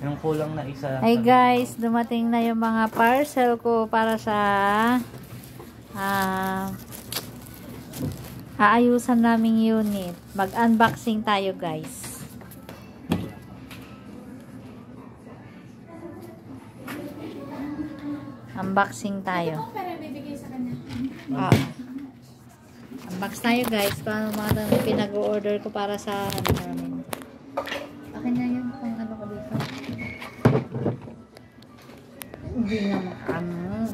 Yung kulang na isa. Hey guys, dumating na yung mga parcel ko para sa aayusan naming unit. Mag-unboxing tayo guys. Unboxing tayo. Unbox tayo guys. Paano mga pinag-order ko para sa ano namin. Akin na yun kung ano ko dito. Hindi na ano.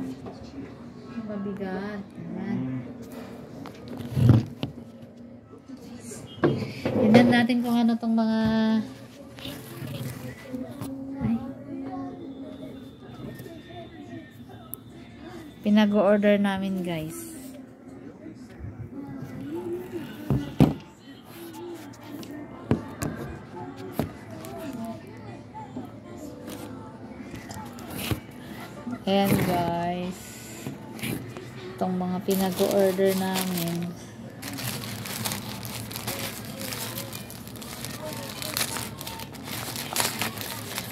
Mabigat. Ayan. Tignan natin kung ano tong mga pinag-order namin guys. Ayan guys. Itong mga pinag-order namin.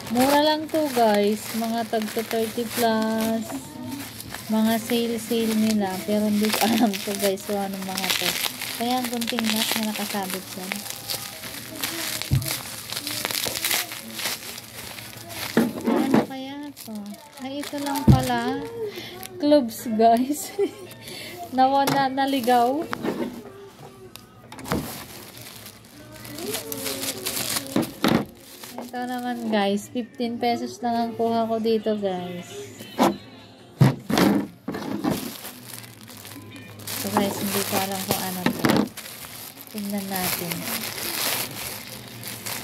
Mura lang to guys. Mga tag to 30 plus. Mga sale nila. Pero hindi ko alam to guys. So anong mga to. Kaya ang kunting nut na nakasabit yan. Ano kaya to? Ay ito lang pala. Clubs guys. Naligaw. Ito naman guys, 15 pesos lang ang kuha ko dito guys. So guys, hindi ko alam kung ano to. Tingnan natin.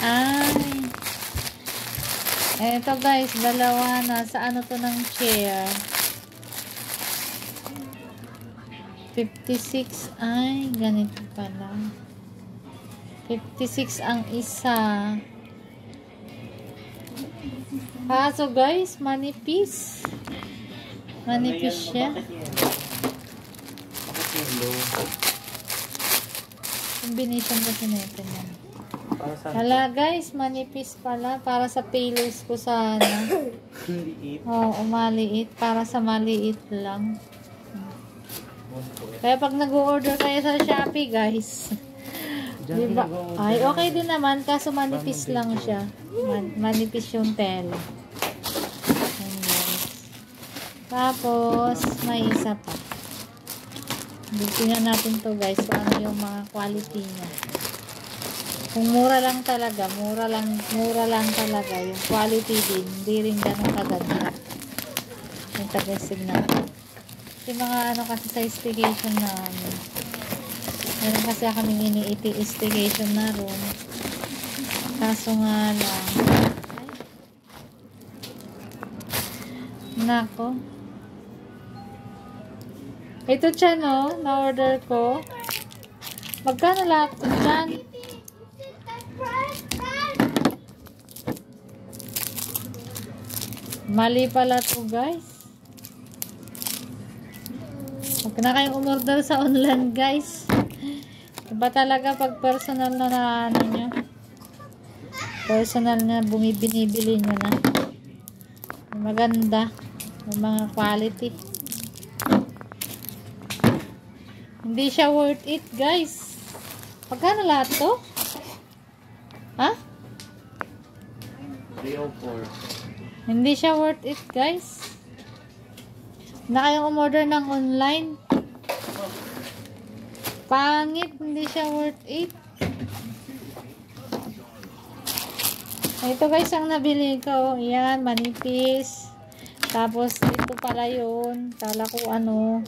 Ay! Ito guys, dalawa na. Sa ano to ng chair? 56. Ay, ganito pala. 56 ang isa. So guys, manipis. Manipis siya. Combination kasi nito yan. Hala guys, manipis pala. Para sa pillows ko sana. Maliit. Para sa maliit lang. Kaya pag nag-order kayo sa Shopee guys, diba? Ay, okay din naman. Kaso manipis lang siya. Manipis yung tela. Tapos, may isa pa. Tingnan natin to guys. Kung ano yung mga quality niya. Kung mura lang talaga. Mura lang talaga. Yung quality din. Hindi rin ganun kaganda. Yung tagasig natin. Yung mga ano kasi sa staycation na meron kasi kaming ini-staycation na room. Kaso nga lang. Nako. Ito siya no, na-order ko. Magkano lahat ito dyan? Mali pala to guys. Huwag na kayong umorder sa online guys. Iba talaga pag personal na ano nyo. Personal na binibili nyo na. Maganda. Yung mga quality. Hindi siya worth it guys. Pagkano lahat to? Ha? 304. Hindi siya worth it guys. Na kayong umorder ng online. Pangit, hindi siya worth it. Ito guys ang nabili ko. Yan, manipis. Tapos ito pala yun. Kala ko ano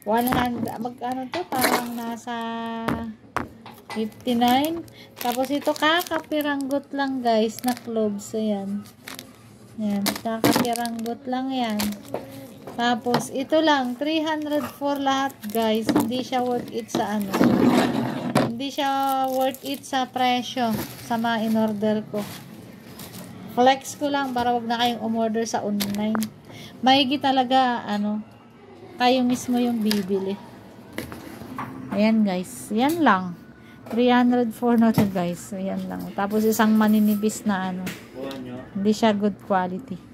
100, magkano to? Parang nasa 59. Tapos ito kakapiranggot lang guys na cloves. Ayan. Ayan, kakapiranggot lang yan. Tapos, ito lang, 304 lahat, guys. Hindi siya worth it sa ano. Hindi siya worth it sa presyo sa mga in-order ko. Flex ko lang para wag na kayong umorder sa online. Maigi talaga, ano, kayo mismo yung bibili. Ayan, guys. Yan lang. 304 na to, guys. Ayan lang. Tapos, isang maninipis na ano. Hindi siya good quality.